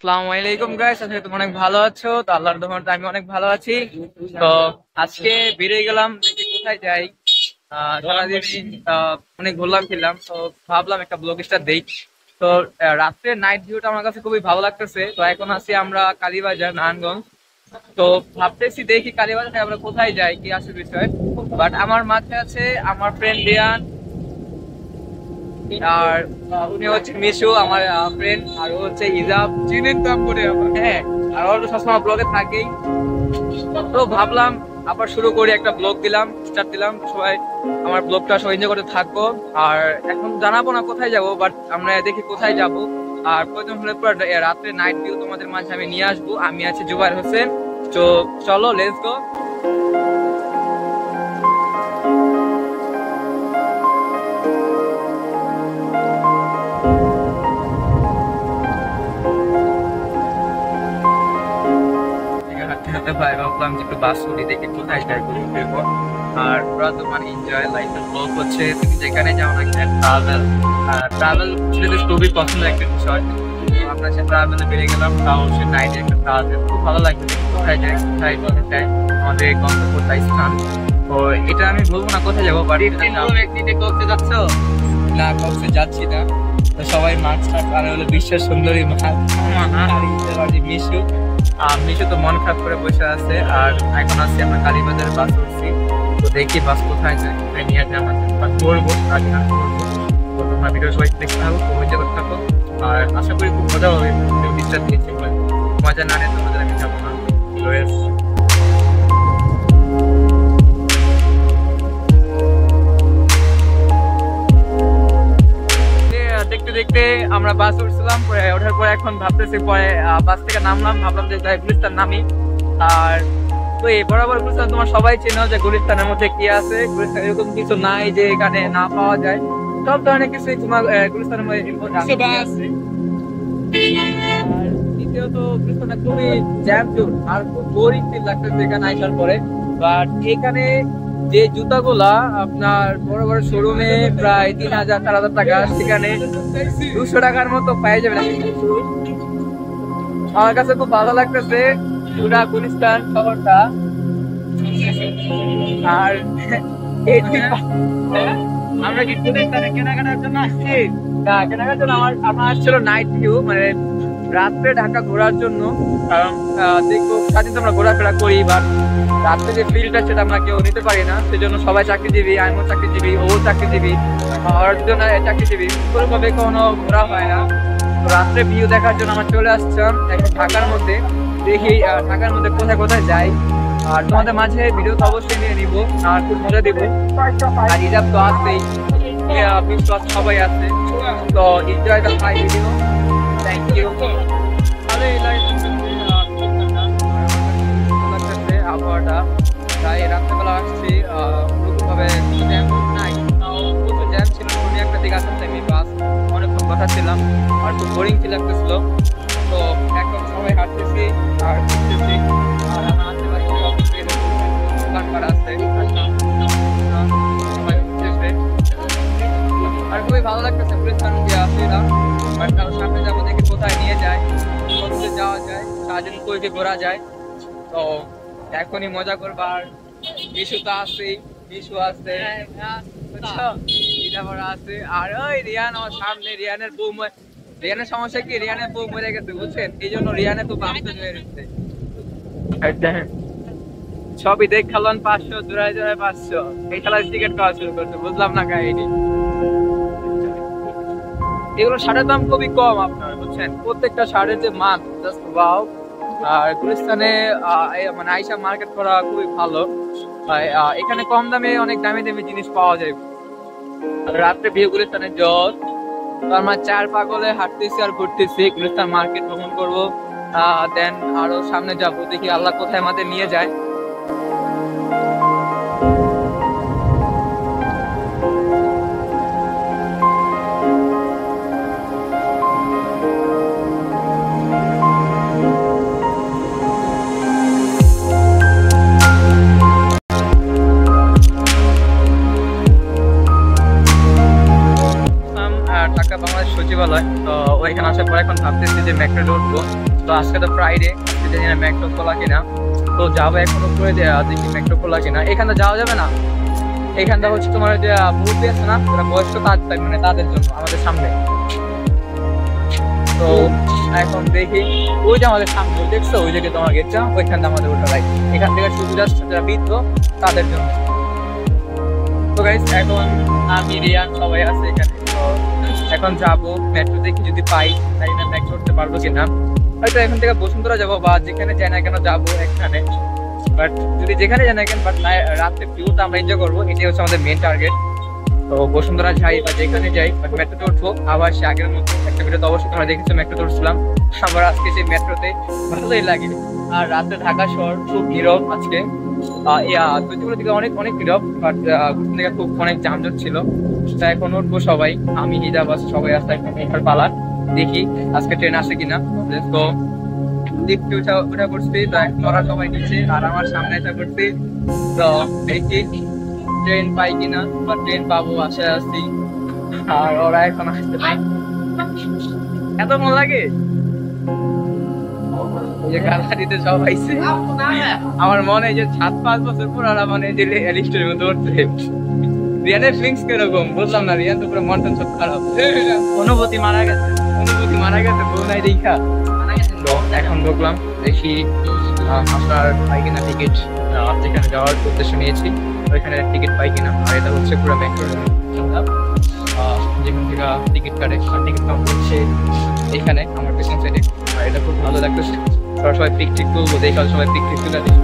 আসসালামু আলাইকুম গাইস, আশা করি তোমরা অনেক ভালো আছো। তো আল্লাহর রহমতে আমি অনেক ভালো আছি। তো আজকে বেরিয়ে গেলাম, দেখি কোথায় যাই। সারাদিন অনেক ঘুরলাম ফিরলাম, তো ভাবলাম একটা ব্লগ স্টার দেই। তো রাত্রে নাইট ভিউটা আমার কাছে খুবই ভালো লাগতেছে। তো এখন আছি আমরা কালীবাজার, নারায়ণগঞ্জ। তো ভাবতেছি দেখি কালীবাজার থেকে আমরা কোথায় যাই, কি আছে বিষয়। বাট আমার মাথায় আছে আমার ফ্রেন্ড রিয়ান, আর উনি হচ্ছে মিশু আমার ফ্রেন্ড, আর ও হচ্ছে ইজাব, চিনেন তো করে আমার। হ্যাঁ, আর ওর তো সবসময় ব্লগে থাকেই। তো ভাবলাম আবার শুরু করি, একটা ব্লগ দিলাম, স্টার্ট দিলাম, সবাই আমার ব্লগটা সবাই এনজয় করতে থাকবো। আর এখন জানাবো না কোথায় যাব, বাট আমরা দেখি কোথায় যাব। আর প্রথম হলে পুরো রাত্রে নাইট ভিউ তোমাদের মাঝে আমি নিয়ে আসবো। আমি আছি জুবাইর হোসেন। তো চলো, লেটস গো। হাঁটতে হাঁটতে ভাই ভাবলাম যে একটু বাস উঠি, দেখি কোথায় যাই, ঘুরে ফিরবো। আর ওরা তো মানে এনজয় লাইফ ব্লগ হচ্ছে, তুমি যেখানে যাও না কেন ট্রাভেল। ট্রাভেল ছেলেদের খুবই পছন্দের একটা বিষয়। তো আমরা সে ট্রাভেলে বেরিয়ে গেলাম, তাও সে নাইটে একটা ট্রাভেল খুব ভালো লাগবে। দেখি কোথায় যাই, কোথায় কোথায় যাই, আমাদের গন্তব্যটাই স্থান। তো এটা আমি বলবো না কোথায় যাবো, বাড়ি একদিনে কক্সে যাচ্ছ না, কক্সে যাচ্ছি না। তো সবাই মাছ আর হলো বিশ্বের সুন্দরী মাছ আর মিশু। মিশু তো মন খারাপ করে বসে আছে। আর এখন আছি আমরা কালীবাজারে, বাস উঠছি। তো দেখি বাস কোথায় যায়, কোথায় নিয়ে যায় আমাদের, বা করবো আগে না করবো। তো তোমরা ভিডিও সবাই দেখতে থাকো, মজা করতে থাকো। আর আশা করি খুব মজা হবে। ডিস্টার্ব দিয়েছে বলে মজা না নিয়ে তোমাদের আমি যাবো না। দেখতে দেখতে আমরা বাস উঠছিলাম, পরে ওঠার পরে এখন ভাবতেছি, পরে বাস থেকে নামলাম, ভাবলাম যে যাই গুলিস্তান নামি। আর তো এই বরাবর গুলিস্তান তোমার সবাই চেনো যে গুলিস্তানের মধ্যে কি আছে। গুলিস্তান এরকম কিছু নাই যে এখানে না পাওয়া যায়, সব ধরনের কিছু তোমার গুলিস্তানের মধ্যে আছে। আর দ্বিতীয়ত গুলিস্তানটা খুবই জ্যাম জোন, আর খুব বোরিং ফিল লাগতেছে এখানে আসার পরে। বাট এখানে যে জুতাগুলা আপনার বড় বড় শোরুমে প্রায় 3,000 4,000 টাকা, সেখানে 200 টাকার মতো পেয়ে যাবেন। আমার কাছে খুব ভালো লাগতেছে পুরা গুলিস্তান শহরটা। আর আমরা কি গুলিস্তানে কেনাকাটার জন্য আসছি না, কেনাকাটার জন্য আমার আসছিল নাইট ভিউ, মানে রাত্রে ঢাকা ঘোরার জন্য। কারণ দেখবো সারাদিন তো আমরা ঘোরাফেরা করি, বা রাত্রে যে ফিলটা সেটা আমরা কেউ নিতে পারি না। সেজন্য সবাই চাকরিজীবী, আমিও চাকরিজীবী, ও চাকরিজীবী, আর দুজন চাকরিজীবী, কোনোভাবে কোনো ঘোরা হয় না। তো রাত্রে ভিউ দেখার জন্য আমরা চলে আসছিলাম এখন ঢাকার মধ্যে। দেখি ঢাকার মধ্যে কোথায় কোথায় যাই। আর তোমাদের মাঝে ভিডিও তো অবশ্যই নিয়ে নিব, আর খুব মজা দিব। আর ইজাব তো আসবেই, সবাই আছে। তো enjoy the my video. Thank you. ভালোই লাগতেছে আবহাওয়াটা। প্রায় রাত্রেবেলা আসছি, ওরকমভাবে জ্যাম নাই, তাও প্রচুর জ্যাম ছিল। উনি একটা দিকে আসার টাইমে বাস অনেকক্ষণ কথা ছিলাম, আর খুব বোরিং ফিল লাগতেছিল। তো এখন সবাই হাঁটতেছি আর ঘুরতেছি। আর আমার আশেপাশে দোকানপাট আছে, সবাই ঘুরতেছে। আর খুবই ভালো লাগতেছে গুলিস্তান দিয়ে আসছিলাম। বাট কারোর সামনে যাবো, দেখি কোথায় নিয়ে যায়, কতদূর যাওয়া যায়, সারাদিন কইতে ঘোরা যায়। তো এখনই মজা করবার। মিশু তো আছেই, মিশু আছে, বুঝছো, ইজাবরা আছে। আর ওই রিয়ান আমার সামনে, রিয়ানের সমস্যা কি, রিয়ানের বউ মরে গেছে বুঝছেন, এই জন্য রিয়ানে তো বাপতে হয়ে রয়েছে। সবই দেখ খেলান 500, জোড়ায় জোড়ায় 500, এই খেলার টিকিট পাওয়া শুরু করছে, বুঝলাম না কাহিনী। এগুলো শার্টের দাম খুবই কম আপনার, বুঝছেন, প্রত্যেকটা শার্টের যে মান জাস্ট ওয়াও। আর গুলিস্তানে মানে আইসা মার্কেট করা খুবই ভালো। এখানে কম দামে অনেক দামি দামি জিনিস পাওয়া যায়। রাত্রে ভিউ গুলিস্তানের জল। তো আমরা 4 পাগলে হাঁটতেছি আর ঘুরতেছি, গুলিস্তান মার্কেট ভ্রমণ করবো। দেন আরো সামনে যাবো, দেখি আল্লাহ কোথায় আমাদের নিয়ে যায়। ঢাকা বাংলাদেশ সচিবালয়। তো ওইখানে আসার পর এখন ভাবতেছি যে মেট্রো উঠবো। তো আজকে তো ফ্রাইডে, জানি না মেট্রো খোলা কিনা। তো যাবো এখন উপরে দেখি মেট্রো খোলা কিনা। এখানে যাওয়া যাবে না, এখানটা হচ্ছে তোমার যে মুরব্বী আছে না, বয়স্ক মানে তাদের জন্য আমাদের সামনে। তো এখন দেখি ওই যে আমাদের সামনে দেখছো, ওই জায়গায় তোমার গেটটা, ওইখানটা আমাদের ওটা রাইট। এখান থেকে শুধু জাস্ট যারা বৃদ্ধ তাদের জন্য। তো গাইস এখন আমি রিয়ান সবাই আছে এখানে। তো এখন যাবো মেট্রো দেখি যদি পাই, তাই না মেট্রো উঠতে পারবো কিনা। হয়তো এখান থেকে বসুন্ধরা যাবো বা যেখানে যাই না কেন যাবো এখানে। বাট যদি যেখানে যাই না কেন, বাট রাত্রে ভিউটা আমরা এনজয় করবো, এটাই হচ্ছে আমাদের মেন টার্গেট। তো বসুন্ধরা যাই বা যেখানে যাই, বাট মেট্রোতে উঠবো। আবার সে আগের মতো একটা ভিডিও তো অবশ্যই তোমরা দেখেছো, মেট্রোতে উঠছিলাম। আবার আজকে সেই মেট্রোতে ভালোই লাগে। আর রাতে ঢাকা শহর খুব নীরব আজকে, দিকে অনেক অনেক নীরব, বাট থেকে খুব অনেক যানজট ছিল। তো এখন উঠবো সবাই, আমি হিজাব আছে সবাই আছে এখন এখানে পালার। দেখি আজকে ট্রেন আসে কিনা। তো লিফটে উঠা করছি, তো এখন ওরা সবাই নিচে আর আমার সামনে এসে করছি। তো দেখি ট্রেন পাই কিনা, বা ট্রেন পাবো আশায় আসছি। আর ওরা এখন আসতে পাই, এত মন লাগে যে গাড়িতে সব আইছে। আমার মনে হয় যে 7-5 বছর পর ওরা মানে যে লিস্টের মধ্যে উঠছে। রিয়ানের ফিলিংস কিরকম বুঝলাম না, রিয়ান তো পুরো মন টন সব খারাপ। অনুভূতি মারা গেছে, বউ নাই দেখা। এখন ঢুকলাম, দেখি আপনার পাই কিনা টিকিট। যেখানে যাওয়ার উদ্দেশ্য নিয়েছি ওইখানে টিকিট পাই কিনা। আর এটা হচ্ছে পুরো মেট্রো, যেখান থেকে টিকিট কাটে। আর টিকিট কাউন্টার হচ্ছে এখানে আমার পেছন সাইডে। আর এটা খুব ভালো লাগতেছে, সবাই পিক টিক তুলবো, দেখাল সবাই পিক টিক তুলে দিই।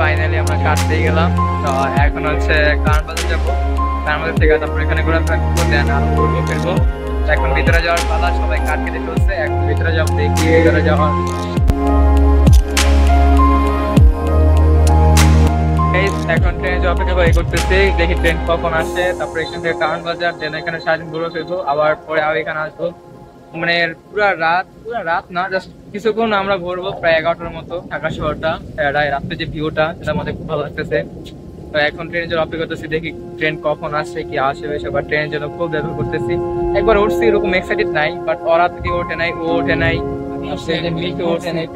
ফাইনালি আমরা কাটতেই গেলাম। তো এখন হচ্ছে কারণবাজার যাবো, কারণবাজার থেকে তারপর এখানে ঘোরাফেরা করবো, আর ঘুরবো ফিরবো। এখন ভিতরে যাওয়ার পালা, সবাই কাট কেটে চলছে। এখন ভিতরে যাবো, দেখি ভিতরে যাওয়ার। এখন ট্রেনে অপেক্ষা করে করতেছি, দেখি ট্রেন কখন আসে। তারপর এখান থেকে কারণবাজার, ট্রেন এখানে সারাদিন ঘুরে ফিরবো। আবার পরে আবার এখানে আসবো, মানে পুরা রাত না, জাস্ট কিছুক্ষণ আমরা ঘুরবো। প্রায় 11টার মতো ঢাকা শহরটা, রাত্রে যে ভিউটা সেটা আমাদের খুব ভালো লাগতেছে। তো এখন ট্রেনের জন্য অপেক্ষা করতেছি, দেখি ট্রেন কখন আসছে, কি আসে বা ট্রেনের জন্য খুব ব্যবহার করতেছি। একবার উঠছি, এরকম এক্সাইটেড নাই, বাট ওরা থেকে ওঠে নাই, ও ওঠে নাই, মিকে ওঠে নাই,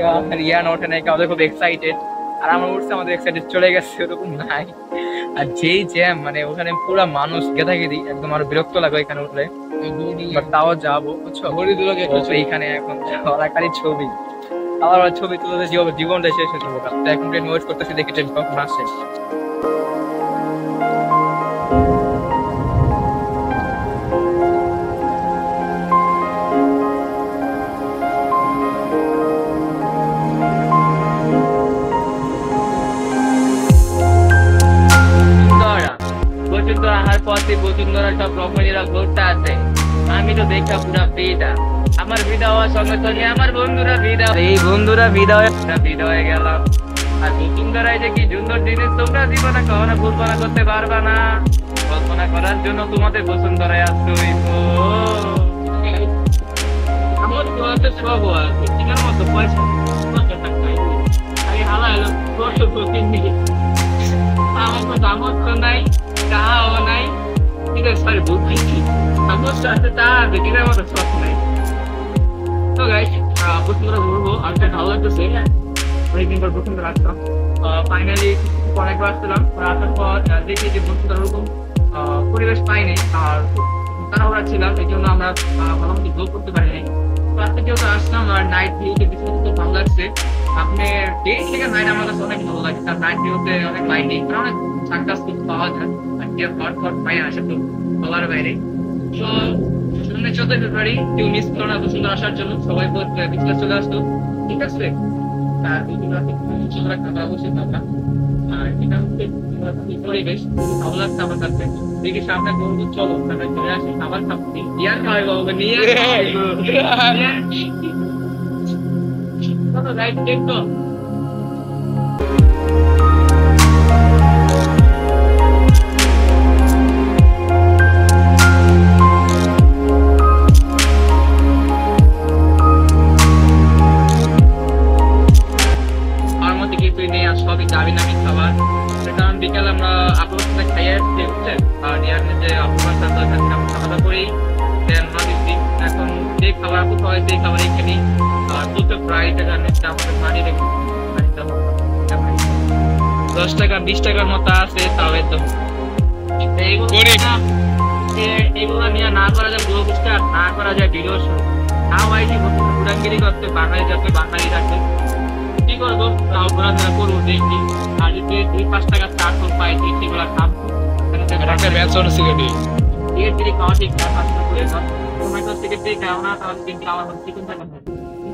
রিয়ান ওঠে নাই, ওদের খুব এক্সাইটেড। আর আমরা উঠছে, আমাদের এক্সাইটেড চলে গেছে, ওরকম নাই। আর যেই জ্যাম, মানে ওখানে পুরা মানুষ গেদাগেদি, একদম আরো বিরক্ত লাগে এখানে উঠলে। বাট তাও যাবো, বুঝছো। এইখানে এখন খালি ছবি, আবার ছবি তুলে জীবনটা শেষ হয়ে যাবো। এখন ট্রেন ওয়েট করতেছি, দেখি ট্রেন কখন আসে। বসুন্ধরা সব রকমেরা ঘুরতে আসে। আমি তো দেখা পুরা বিদা, আমার বিদা হওয়ার সঙ্গে সঙ্গে আমার বন্ধুরা বিদা, এই বন্ধুরা বিদা হয়ে গেলাম। আর বসুন্ধরায় যে কি সুন্দর জিনিস তোমরা জীবনে কখনো কল্পনা করতে পারবা না। কল্পনা করার জন্য তোমাদের বসুন্ধরায় আসতে হইব। আমার তো সব আছে, ঠিকার মতো পয়সা আমি হালা এলো আমার তো সামর্থ্য নাই, টাকাও নাই। ঠিক আছে, সরি বলছি, সামর্থ্য আছে, টাকা আছে, কেনার মতো শখ নাই। তো গাইস, বসুন্ধরা ঘুরবো, আর ভালো লাগতেছে। অনেকদিন পর বসুন্ধরা আসলাম, ফাইনালি অনেকবার আসছিলাম। আসার পর দেখি যে বসুন্ধরা ওরকম পরিবেশ পাইনি, আর তাড়াহুড়া ছিলাম, এই জন্য আমরা ভালোমতো গ্রো করতে পারিনি। তো আজকে যেহেতু আসলাম, আর নাইট ভিউতে বেশি ভালো লাগছে। আপনার ডে থেকে নাইট আমার কাছে অনেক ভালো লাগছে। আর নাইট ভিউতে অনেক লাইটিং, অনেক সার্কাস পাওয়া যায়, পাই না, সেটা বলার বাইরে। তো 14 ফেব্রুয়ারি কেউ মিস করো না বসুন্ধরা আসার জন্য, সবাই বিকেলে চলে আসতো, ঠিক আছে। পরিবেশ ভালো লাগছে আমার কাছে। দেখি সামনে বন্ধু, চলো চলে আসি, খাবার খাচ্ছি, ইয়ার খাওয়াই বাবু নিয়ে রাইট দেখতো। আপনার সাথে খাওয়া দাওয়া করেই দেন এখন যে খাবার আপু হয় সেই খাবার এখানে দুটো ফ্রাই টাকা নিচ্ছে আমাদের বাড়ি রেখে 10 টাকা 20 টাকার মতো আছে তাও একদম এগুলো নিয়ে না করা যায় ব্লগ স্টার্ট না করা যায় ভিডিও শুরু না হয়নি ঘুরাঙ্গিরি করতে বাঙালি যাতে বাঙালি রাখবে কি করবো তাও ঘোরাফেরা করবো দেখি আর যদি 2-5 টাকা চাট পাই সেগুলো খাবো খাওয়া ঠিক না টমেটো সিগারেট দিয়ে খাও না তাহলে কিন্তু আমার চিকেন থাকা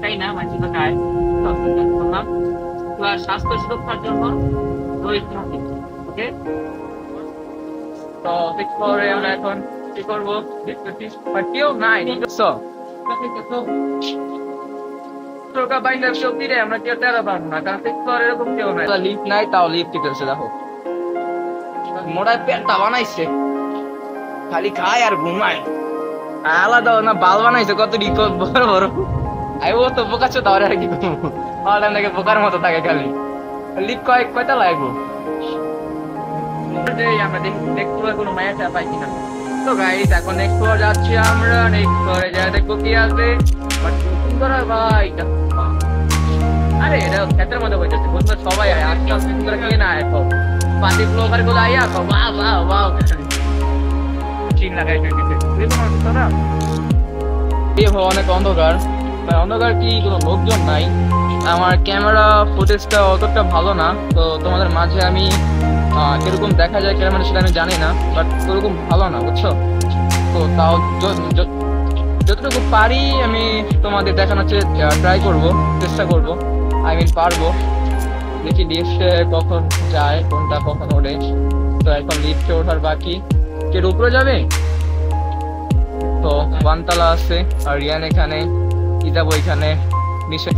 তাই না মাঝে তো খায় করলাম স্বাস্থ্য সুরক্ষার জন্য ওকে তো এক্সপ্লোরে আমরা এখন কি করবো দেখতেছি কেউ নাই আমরা কেউ টেরা পারবো না কারণ এক্সপ্লোর এরকম কেউ নাই লিফট নাই তাও লিফট টিকেছে দেখো মোড়ায় পেটটা বানাইছে খালি খায় আর ঘুমায় আলাদা না বাল বানাইছে কত বড় বড় আই ও তো বোকা চো দাওরে আর কি করবো নাকি বোকার মতো থাকে খালি লিফট কয়টা লাগবো আমরা দেখতে কোনো মায়া পাই কিনা তো গাইস এখন নেক্সট ফ্লোর যাচ্ছি আমরা নেক্সট ফ্লোরে যা দেখবো কি আছে সুন্দর ভাই আরে এটা ক্ষেত্রের মধ্যে বলতেছে বন্ধু সবাই আজকাল সুন্দর কে না এখন পাতি ব্লগার গুলো আইয়া বাহ বাহ বাহ চিন লাগাই অনেক অন্ধকার অন্ধকার কি কোনো লোকজন নাই আমার ক্যামেরা ফুটেজটা অতটা ভালো না তো তোমাদের মাঝে আমি কিরকম দেখা যায় ক্যামেরা সেটা আমি জানি না বাট ওরকম ভালো না বুঝছো তো তাও যতটুকু পারি আমি তোমাদের দেখানোর ট্রাই করব চেষ্টা করব পারবো দেখি লিফটে কখন যায় কোনটা কখন ওঠে তো এখন লিফটে ওঠার বাকি কে উপরে যাবে তো বানতলা আছে আর রিয়ান এখানে কি যাবো এখানে নিশ্চয়